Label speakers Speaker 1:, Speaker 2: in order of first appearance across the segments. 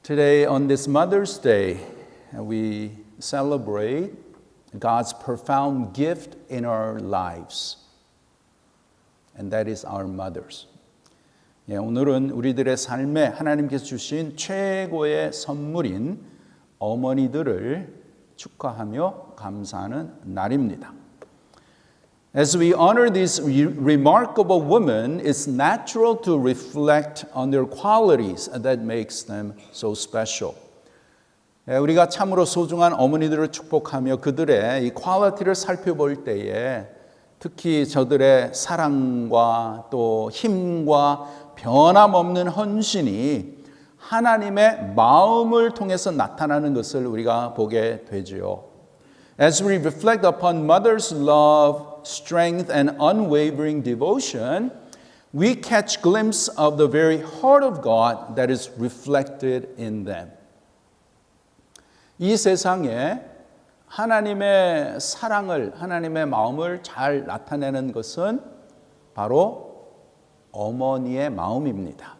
Speaker 1: Today, on this Mother's Day, we celebrate God's profound gift in our lives, and that is our mothers. 오늘은 우리들의 삶에 하나님께서 주신 최고의 선물인 어머니들을 축하하며 감사하는 날입니다. As we honor these remarkable women, it's natural to reflect on their qualities that makes them so special. 우리가 참으로 소중한 어머니들을 축복하며 그들의 이 퀄리티를 살펴볼 때에 특히 저들의 사랑과 또 힘과 변함없는 헌신이 하나님의 마음을 통해서 나타나는 것을 우리가 보게 되지요. As we reflect upon mother's love, strength, and unwavering devotion, we catch glimpse of the very heart of God that is reflected in them. 이 세상에 하나님의 사랑을, 하나님의 마음을 잘 나타내는 것은 바로 어머니의 마음입니다.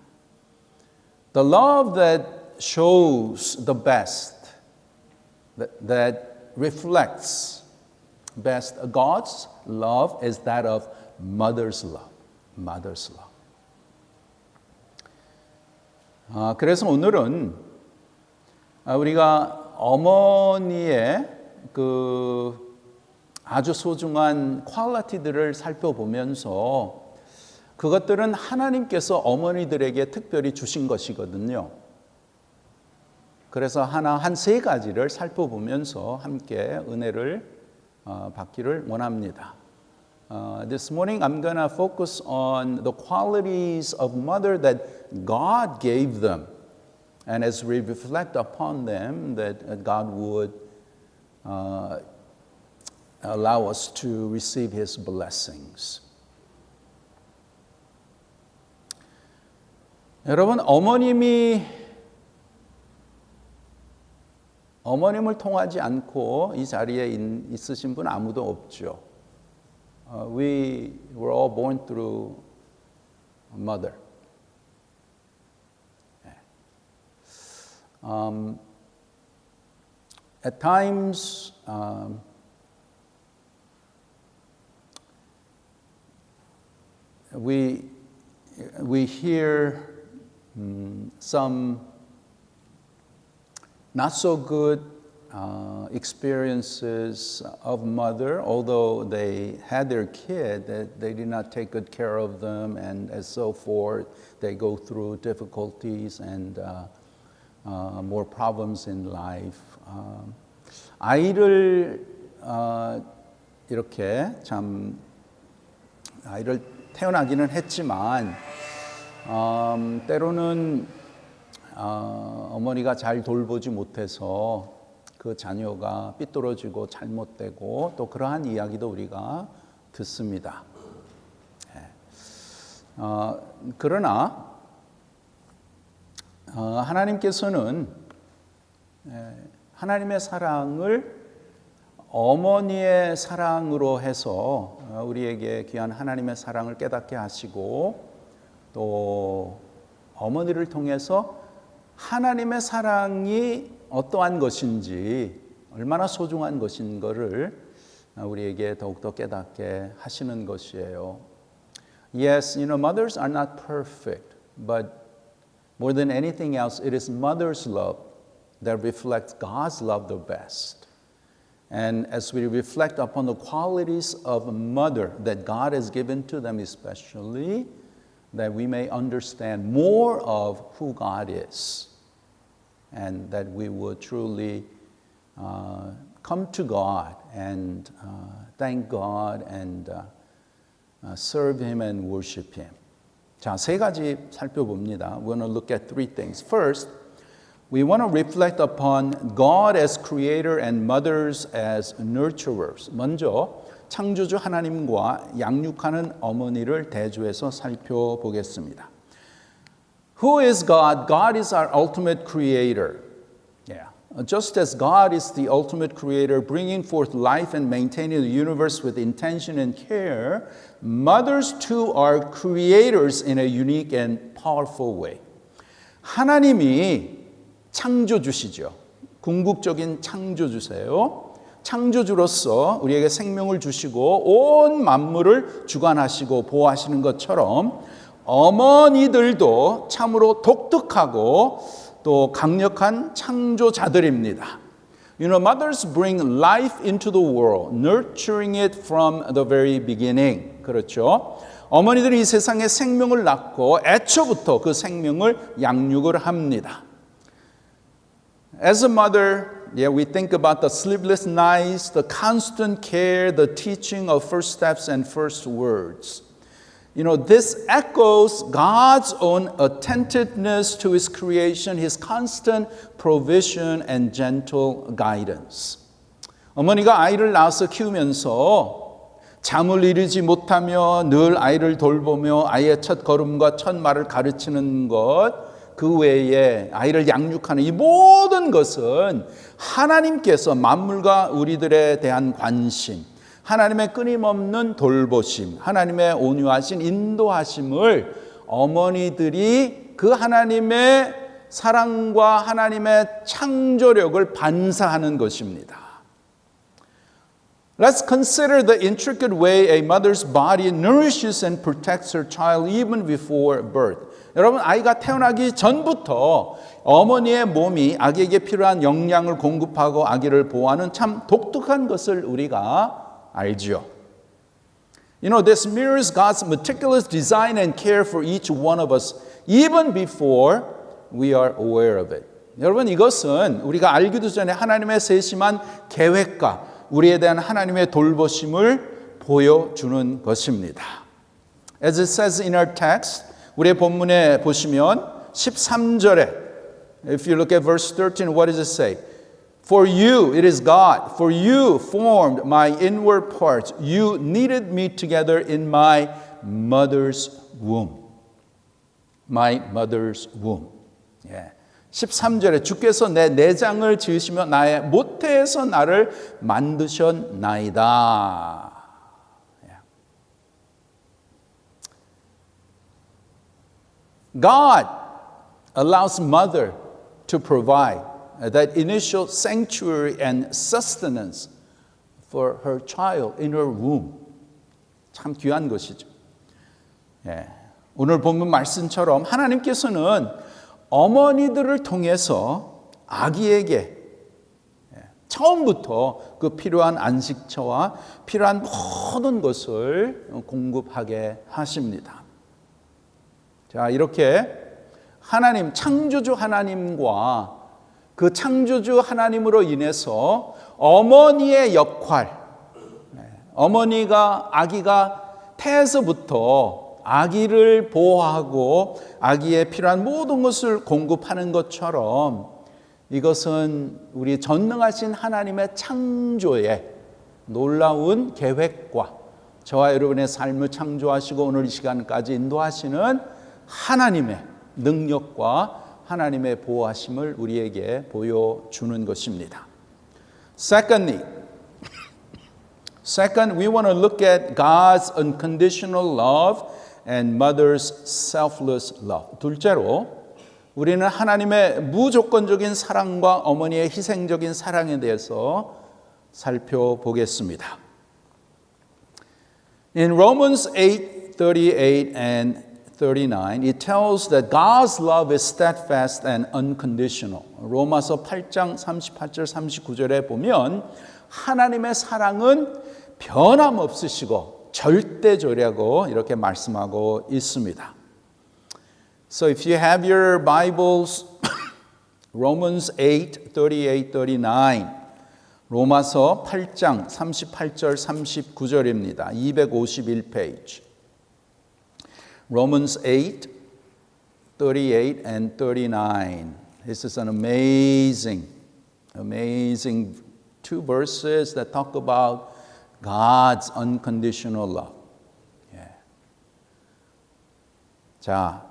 Speaker 1: The love that shows the best, that reflects best God's love is that of mother's love. Mother's love. 그래서 오늘은 우리가 어머니의 그 아주 소중한 퀄리티들을 살펴보면서 그것들은 하나님께서 어머니들에게 특별히 주신 것이거든요. 그래서 한 세 가지를 살펴보면서 함께 은혜를 받기를 원합니다. This morning I'm going to focus on the qualities of mother that God gave them. And as we reflect upon them, that God would allow us to receive His blessings. 여러분, 어머님을 통하지 않고 이 자리에 있으신 분 아무도 없죠. We were all born through a mother. At times, we hear some not so good experiences of mother, although they had their kid, that they did not take good care of them, and as so forth, they go through difficulties and more problems in life. 아이를 이렇게 참 아이를 태어나기는 했지만 때로는 어머니가 잘 돌보지 못해서 그 자녀가 삐뚤어지고 잘못되고 또 그러한 이야기도 우리가 듣습니다. 그러나 하나님께서는 하나님의 사랑을 어머니의 사랑으로 해서 우리에게 귀한 하나님의 사랑을 깨닫게 하시고 또 어머니를 통해서 하나님의 사랑이 어떠한 것인지 얼마나 소중한 것인가를 우리에게 더욱더 깨닫게 하시는 것이에요. Yes, mothers are not perfect, but more than anything else, it is mother's love that reflects God's love the best. And as we reflect upon the qualities of a mother that God has given to them especially, that we may understand more of who God is, and that we would truly come to God and thank God and serve Him and worship Him. 자, 세 가지 살펴봅니다. We want to look at three things. First, we want to reflect upon God as creator and mothers as nurturers. 먼저 창조주 하나님과 양육하는 어머니를 대조해서 살펴보겠습니다. Who is God? God is our ultimate creator. Yeah. Just as God is the ultimate creator, bringing forth life and maintaining the universe with intention and care, mothers too are creators in a unique and powerful way. 하나님이 창조주시죠. 궁극적인 창조주세요. 창조주로서 우리에게 생명을 주시고 온 만물을 주관하시고 보호하시는 것처럼 어머니들도 참으로 독특하고 또 강력한 창조자들입니다. You know, mothers bring life into the world, nurturing it from the very beginning. 그렇죠? 어머니들이 이 세상에 생명을 낳고 애초부터 그 생명을 양육을 합니다. As a mother, we think about the sleepless nights, the constant care, the teaching of first steps and first words. You know, this echoes God's own attentiveness to His creation, His constant provision and gentle guidance. 어머니가 아이를 낳아서 키우면서 잠을 이루지 못하며 늘 아이를 돌보며 아이의 첫 걸음과 첫 말을 가르치는 것, 그 외에 아이를 양육하는 이 모든 것은 하나님께서 만물과 우리들에 대한 관심, 하나님의 끊임없는 돌보심, 하나님의 온유하신 인도하심을 어머니들이 그 하나님의 사랑과 하나님의 창조력을 반사하는 것입니다. Let's consider the intricate way a mother's body nourishes and protects her child even before birth. 여러분, 아이가 태어나기 전부터 어머니의 몸이 아기에게 필요한 영양을 공급하고 아기를 보호하는 참 독특한 것을 우리가 알지요. You know, this mirrors God's meticulous design and care for each one of us, even before we are aware of it. 여러분, 이것은 우리가 알기도 전에 하나님의 세심한 계획과 우리에 대한 하나님의 돌보심을 보여주는 것입니다. As it says in our text, 우리의 본문에 보시면 13절에 If you look at verse 13, what does it say? For you, it is God, for you formed my inward parts. You knitted me together in my mother's womb. My mother's womb. 예. 13절에 주께서 내 내장을 지으시며 나의 모태에서 나를 만드셨나이다. God allows mother to provide that initial sanctuary and sustenance for her child in her womb. 참 귀한 것이죠. 예. 오늘 본문 말씀처럼 하나님께서는 어머니들을 통해서 아기에게 처음부터 그 필요한 안식처와 필요한 모든 것을 공급하게 하십니다. 자, 이렇게 하나님, 창조주 하나님과 그 창조주 하나님으로 인해서 어머니의 역할, 어머니가 아기가 태에서부터 아기를 보호하고 아기의 필요한 모든 것을 공급하는 것처럼 이것은 우리 전능하신 하나님의 창조의 놀라운 계획과 저와 여러분의 삶을 창조하시고 오늘 이 시간까지 인도하시는 하나님의 능력과 하나님의 보호하심을 우리에게 보여주는 것입니다. Second, we want to look at God's unconditional love and mother's selfless love. 둘째로 우리는 하나님의 무조건적인 사랑과 어머니의 희생적인 사랑에 대해서 살펴보겠습니다. In Romans 8:38 and 39, it tells that God's love is steadfast and unconditional. 로마서 8장 38절 39절에 보면 하나님의 사랑은 변함없으시고 절대적이라고 이렇게 말씀하고 있습니다. So if you have your Bibles, Romans 8:38, 39, 로마서 8장 38절 39절입니다. 251페이지. Romans 8:38 and 39. This is an amazing two verses that talk about God's unconditional love. 예. 자,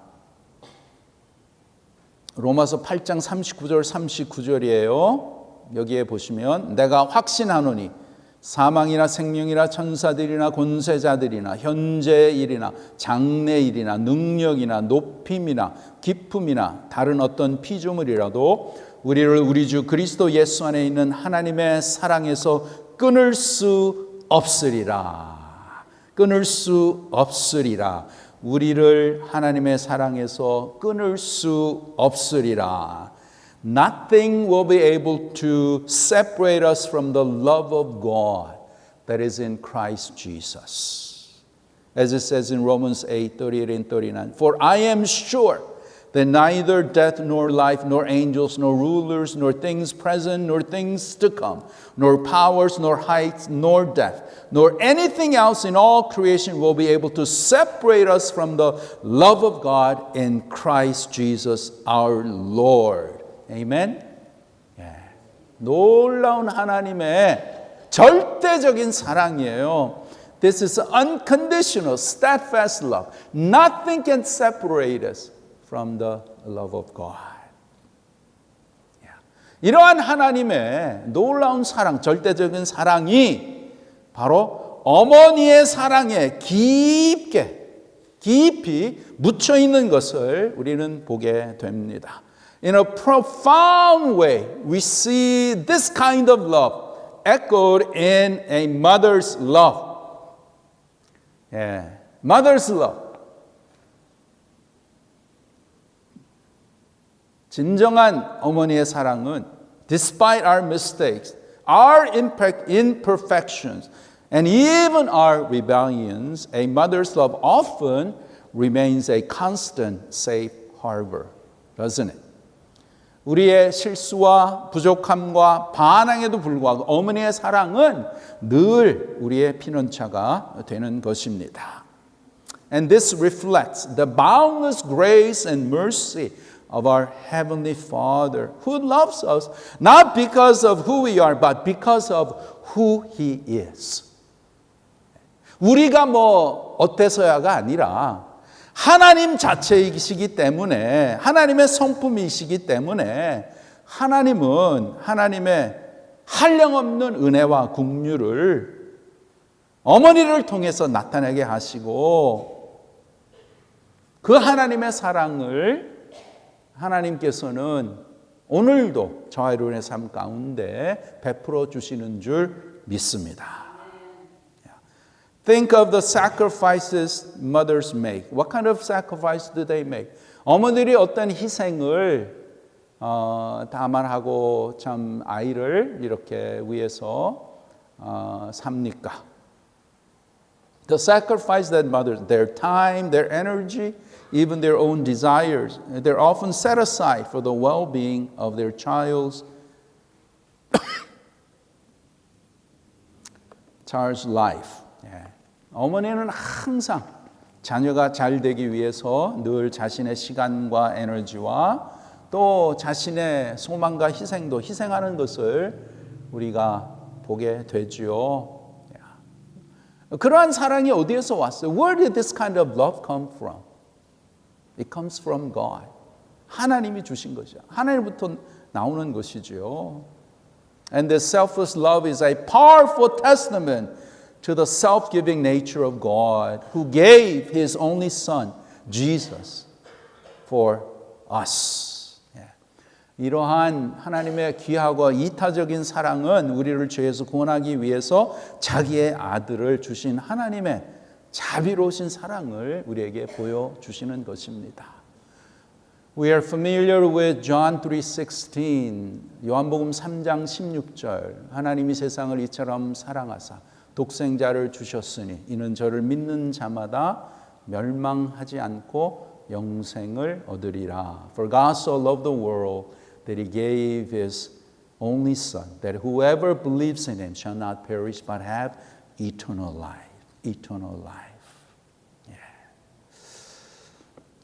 Speaker 1: 로마서 8장 39절 39절이에요. 여기에 보시면 내가 확신하노니 사망이나 생명이나 천사들이나 권세자들이나 현재의 일이나 장래의 일이나 능력이나 높임이나 기품이나 다른 어떤 피조물이라도 우리를 우리 주 그리스도 예수 안에 있는 하나님의 사랑에서 끊을 수 없으리라. 끊을 수 없으리라. 우리를 하나님의 사랑에서 끊을 수 없으리라. Nothing will be able to separate us from the love of God that is in Christ Jesus. As it says in Romans 8:38 and 39, For I am sure that neither death nor life, nor angels, nor rulers, nor things present, nor things to come, nor powers, nor heights, nor depth, nor anything else in all creation will be able to separate us from the love of God in Christ Jesus our Lord. Amen? 예. 놀라운 하나님의 절대적인 사랑이에요. This is unconditional, steadfast love. Nothing can separate us from the love of God. 이러한 하나님의 놀라운 사랑, 절대적인 사랑이 바로 어머니의 사랑에 깊이 묻혀 있는 것을 우리는 보게 됩니다. In a profound way, we see this kind of love echoed in a mother's love. Mother's love. 진정한 어머니의 사랑은 despite our mistakes, our imperfections, and even our rebellions, a mother's love often remains a constant safe harbor, doesn't it? 우리의 실수와 부족함과 반항에도 불구하고 어머니의 사랑은 늘 우리의 피난처가 되는 것입니다. And this reflects the boundless grace and mercy of our Heavenly Father, who loves us not because of who we are, but because of who He is. 우리가 뭐 어때서야가 아니라 하나님 자체이시기 때문에, 하나님의 성품이시기 때문에 하나님은 하나님의 한량없는 은혜와 긍휼을 어머니를 통해서 나타내게 하시고, 그 하나님의 사랑을 하나님께서는 오늘도 저와 여러분의 삶 가운데 베풀어 주시는 줄 믿습니다. Think of the sacrifices mothers make. What kind of sacrifice do they make? 어머니들이 어떤 희생을 다만하고 참 아이를 이렇게 위해서 삽니까? The sacrifice that mothers, their time, their energy, even their own desires, they're often set aside for the well-being of their child's life. 어머니는 항상 자녀가 잘 되기 위해서 늘 자신의 시간과 에너지와 또 자신의 소망과 희생도 희생하는 것을 우리가 보게 되지요. 그러한 사랑이 어디에서 왔어요? Where did this kind of love come from? It comes from God. 하나님이 주신 것이야. 하나님부터 나오는 것이지요. And this selfless love is a powerful testament to the self-giving nature of God, who gave His only Son, Jesus, for us. 이러한 하나님의 귀하고 이타적인 사랑은 우리를 죄에서 구원하기 위해서 자기의 아들을 주신 하나님의 자비로우신 사랑을 우리에게 보여주시는 것입니다. We are familiar with John 3:16, 요한복음 3장 16절. 하나님이 세상을 이처럼 사랑하사 독생자를 주셨으니 이는 저를 믿는 자마다 멸망하지 않고 영생을 얻으리라. For God so loved the world that He gave His only Son, that whoever believes in Him shall not perish but have eternal life. Eternal life.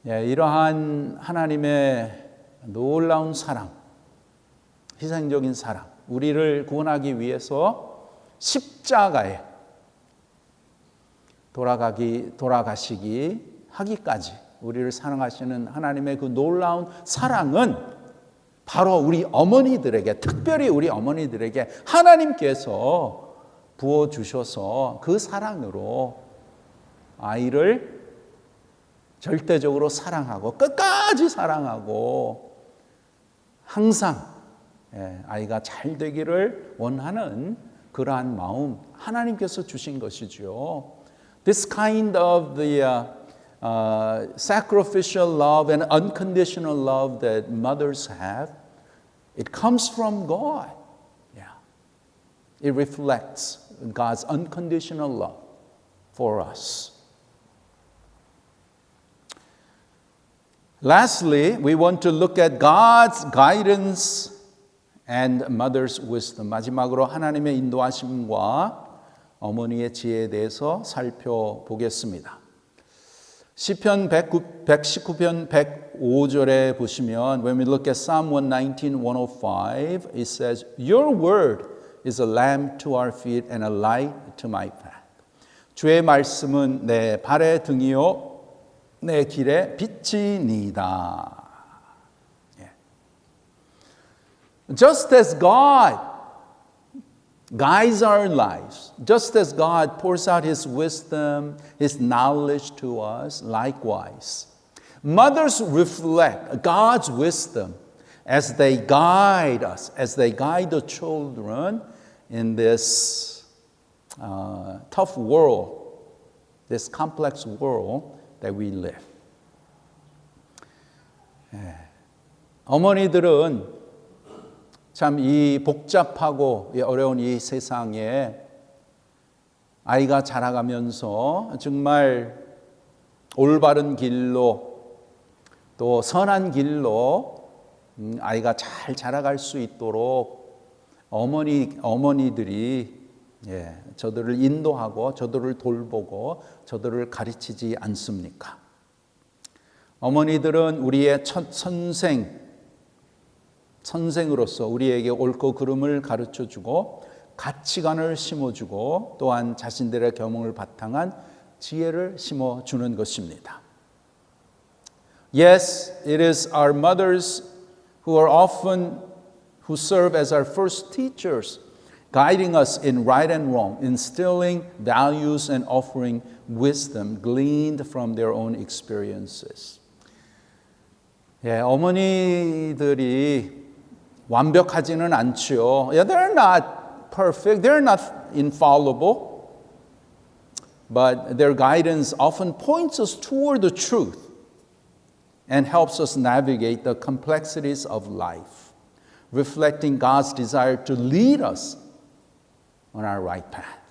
Speaker 1: 이러한 하나님의 놀라운 사랑, 희생적인 사랑, 우리를 구원하기 위해서 십자가에 돌아가시기 하기까지 우리를 사랑하시는 하나님의 그 놀라운 사랑은 바로 우리 어머니들에게, 특별히 우리 어머니들에게 하나님께서 부어주셔서 그 사랑으로 아이를 절대적으로 사랑하고 끝까지 사랑하고 항상 아이가 잘 되기를 원하는 그러한 마음 하나님께서 주신 것이죠. This kind of the sacrificial love and unconditional love that mothers have, it comes from God. Yeah. It reflects God's unconditional love for us. Lastly, we want to look at God's guidance and mother's wisdom. 마지막으로 하나님의 인도하심과 어머니의 지혜에 대해서 살펴보겠습니다. 시편 119편 105절에 보시면 when we look at Psalm 119, 105, it says, Your word is a lamp to our feet and a light to my path. 주의 말씀은 내 발의 등이요 내 길에 빛이니이다. Just as God guides our lives, just as God pours out His wisdom, His knowledge to us, likewise, mothers reflect God's wisdom as they guide us, as they guide the children in this tough world, this complex world that we live. 어머니들은 참 이 복잡하고 어려운 이 세상에 아이가 자라가면서 정말 올바른 길로 또 선한 길로 아이가 잘 자라갈 수 있도록 어머니들이 저들을 인도하고 저들을 돌보고 저들을 가르치지 않습니까? 어머니들은 우리의 첫 선생으로서 우리에게 옳고 그름을 가르쳐주고 가치관을 심어주고 또한 자신들의 경험을 바탕한 지혜를 심어주는 것입니다. Yes, it is our mothers who serve as our first teachers, guiding us in right and wrong, instilling values and offering wisdom gleaned from their own experiences. 어머니들이 완벽하지는 않죠. They're not perfect, they're not infallible, but their guidance often points us toward the truth and helps us navigate the complexities of life, reflecting God's desire to lead us on our right path.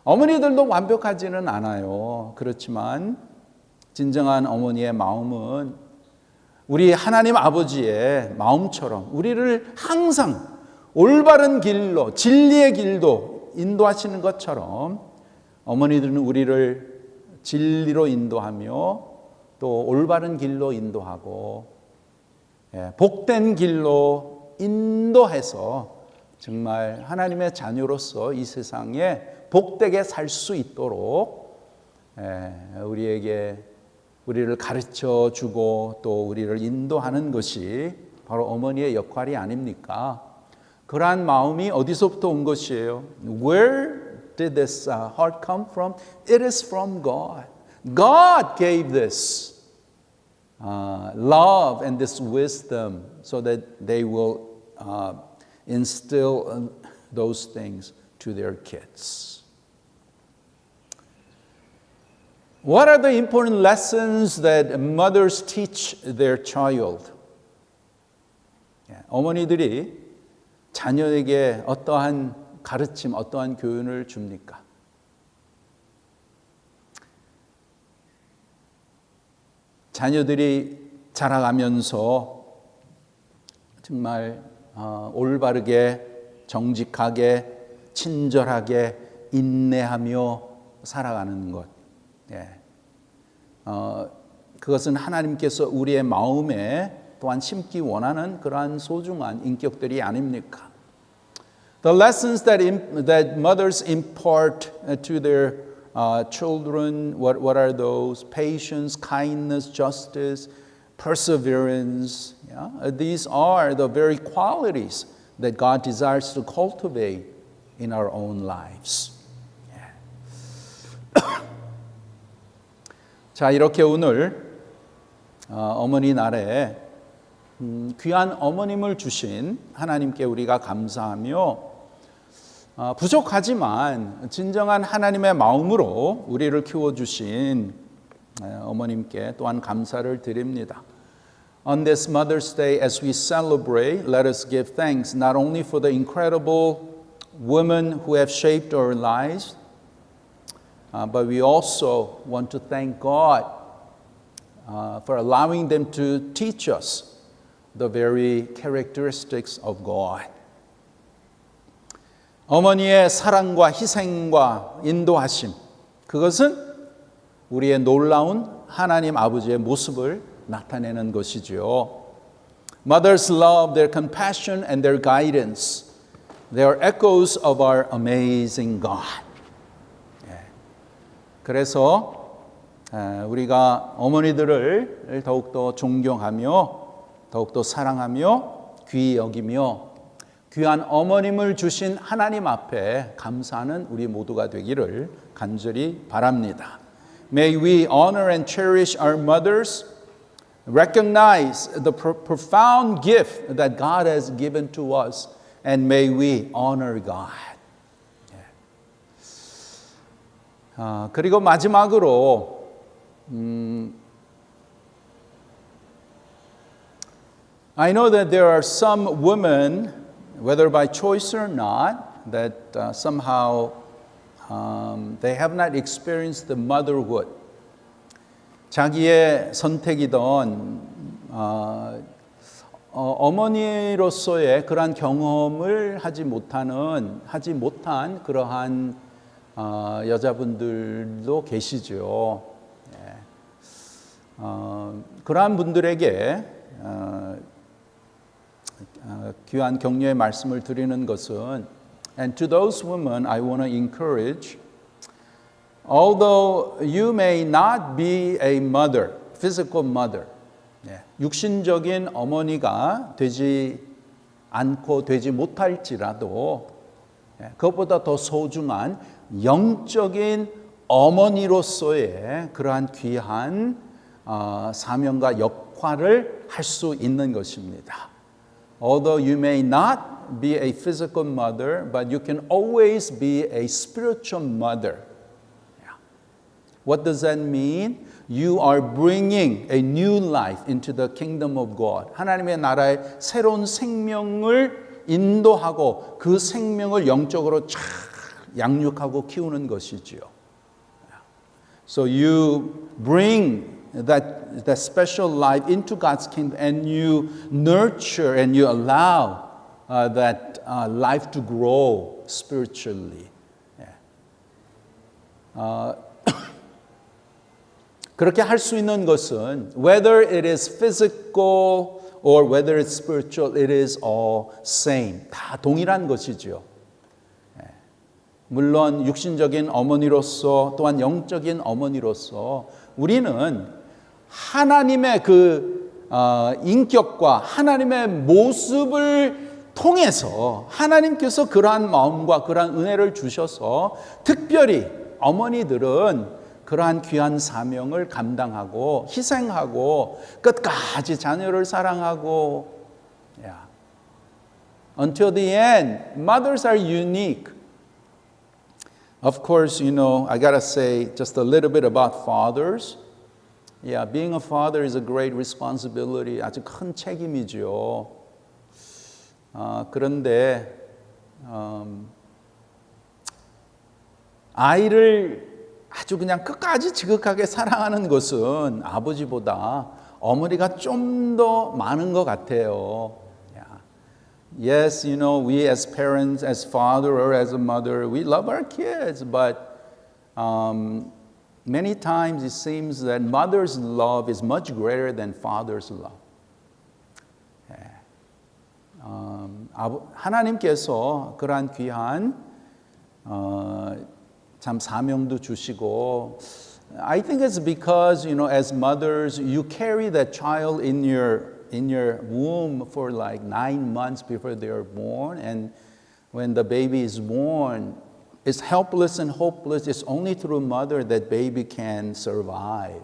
Speaker 1: 어머니들도 완벽하지는 않아요. 그렇지만 진정한 어머니의 마음은 우리 하나님 아버지의 마음처럼 우리를 항상 올바른 길로, 진리의 길도 인도하시는 것처럼 어머니들은 우리를 진리로 인도하며 또 올바른 길로 인도하고 복된 길로 인도해서 정말 하나님의 자녀로서 이 세상에 복되게 살 수 있도록 우리를 가르쳐 주고 또 우리를 인도하는 것이 바로 어머니의 역할이 아닙니까? 그러한 마음이 어디서부터 온 것이에요? Where did this heart come from? It is from God. God gave this love and this wisdom so that they will instill those things to their kids. What are the important lessons that mothers teach their child? 어머니들이 자녀에게 어떠한 가르침, 어떠한 교훈을 줍니까? 자녀들이 자라가면서 정말 올바르게, 정직하게, 친절하게, 인내하며 살아가는 것. 그것은 하나님께서 우리의 마음에 또한 심기 원하는 그러한 소중한 인격들이 아닙니까? The lessons that mothers impart to their children, what are those? Patience, kindness, justice, perseverance. These are the very qualities that God desires to cultivate in our own lives. 자, 이렇게 오늘 어머니 날에 귀한 어머님을 주신 하나님께 우리가 감사하며 부족하지만 진정한 하나님의 마음으로 우리를 키워주신 어머님께 또한 감사를 드립니다. On this Mother's Day, as we celebrate, let us give thanks not only for the incredible women who have shaped our lives, but we also want to thank God for allowing them to teach us the very characteristics of God. 어머니의 사랑과 희생과 인도하심, 그것은 우리의 놀라운 하나님 아버지의 모습을 나타내는 것이지요. Mothers' love, their compassion, and their guidance, they are echoes of our amazing God. 그래서 우리가 어머니들을 더욱더 존경하며 더욱더 사랑하며 귀히 여기며 귀한 어머님을 주신 하나님 앞에 감사하는 우리 모두가 되기를 간절히 바랍니다. May we honor and cherish our mothers, recognize the profound gift that God has given to us, and may we honor God. 그리고 마지막으로 I know that there are some women, whether by choice or not, that somehow they have not experienced the motherhood. 자기의 선택이던 어머니로서의 그러한 경험을 하지 못한 그러한 여자분들도 계시죠. 그러한 분들에게 귀한 격려의 말씀을 드리는 것은 And to those women I want to encourage, although you may not be a mother, physical mother, 육신적인 어머니가 되지 않고 되지 못할지라도 그것보다 더 소중한 영적인 어머니로서의 그러한 귀한 사명과 역할을 할 수 있는 것입니다. Although you may not be a physical mother, but you can always be a spiritual mother. What does that mean? You are bringing a new life into the kingdom of God. 하나님의 나라의 새로운 생명을 인도하고 그 생명을 영적으로 쫙 양육하고 키우는 것이지요. So you bring that special life into God's kingdom and you nurture and you allow that life to grow spiritually. 그렇게 할 수 있는 것은 whether it is physical or whether it's spiritual, it is all same. 다 동일한 것이지요. 물론 육신적인 어머니로서 또한 영적인 어머니로서 우리는 하나님의 그 인격과 하나님의 모습을 통해서 하나님께서 그러한 마음과 그러한 은혜를 주셔서 특별히 어머니들은 그러한 귀한 사명을 감당하고 희생하고 끝까지 자녀를 사랑하고 Until the end, mothers are unique. Of course, you know, I gotta say just a little bit about fathers. Yeah, being a father is a great responsibility. 아주 큰 책임이죠. 그런데 아이를 아주 그냥 끝까지 지극하게 사랑하는 것은 아버지보다 어머니가 좀 더 많은 것 같아요. Yes, you know, we as parents, as father or as a mother, we love our kids, but many times it seems that mother's love is much greater than father's love. 하나님께서 그러한 귀한 참 사명도 주시고 I think it's because, you know, as mothers, you carry that child in your womb for like 9 months before they are born. And when the baby is born, it's helpless and hopeless. It's only through mother that baby can survive.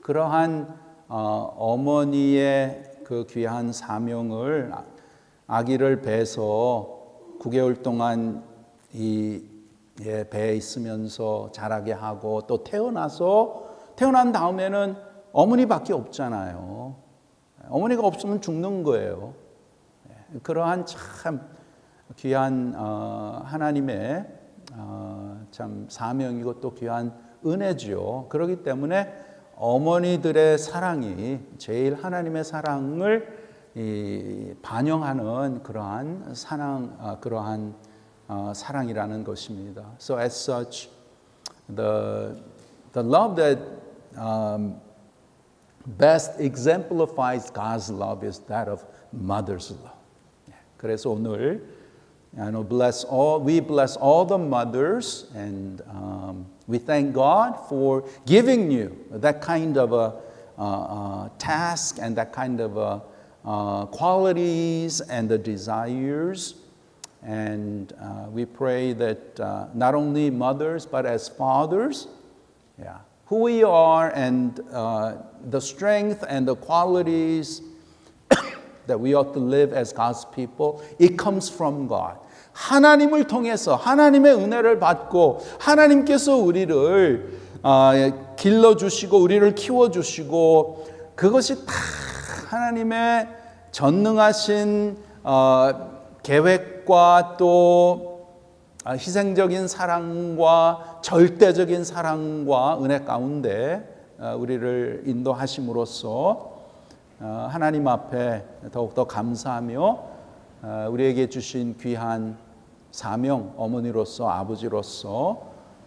Speaker 1: 그러한 어머니의 그 귀한 사명을 아기를 배에서 9개월 동안 이 배에 있으면서 자라게 하고 또 태어난 다음에는 어머니밖에 없잖아요. 어머니가 없으면 죽는 거예요. 그러한 참 귀한 하나님의 참 사명이고 또 귀한 은혜죠. 그렇기 때문에 어머니들의 사랑이 제일 하나님의 사랑을 반영하는 그러한 사랑이라는 것입니다. So as such, the love that best exemplifies God's love is that of mother's love. 그래서 오늘 we bless all the mothers, and we thank God for giving you that kind of a task and that kind of qualities and the desires. And we pray that not only mothers but as fathers, who we are and the strength and the qualities that we ought to live as God's people, it comes from God. 하나님을 통해서 하나님의 은혜를 받고 하나님께서 우리를 길러주시고 우리를 키워주시고 그것이 다 하나님의 전능하신 계획과 또 희생적인 사랑과 절대적인 사랑과 은혜 가운데 우리를 인도하심으로써 하나님 앞에 더욱더 감사하며 우리에게 주신 귀한 사명, 어머니로서 아버지로서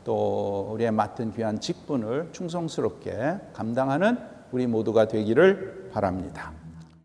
Speaker 1: 또 우리의 맡은 귀한 직분을 충성스럽게 감당하는 우리 모두가 되기를 바랍니다.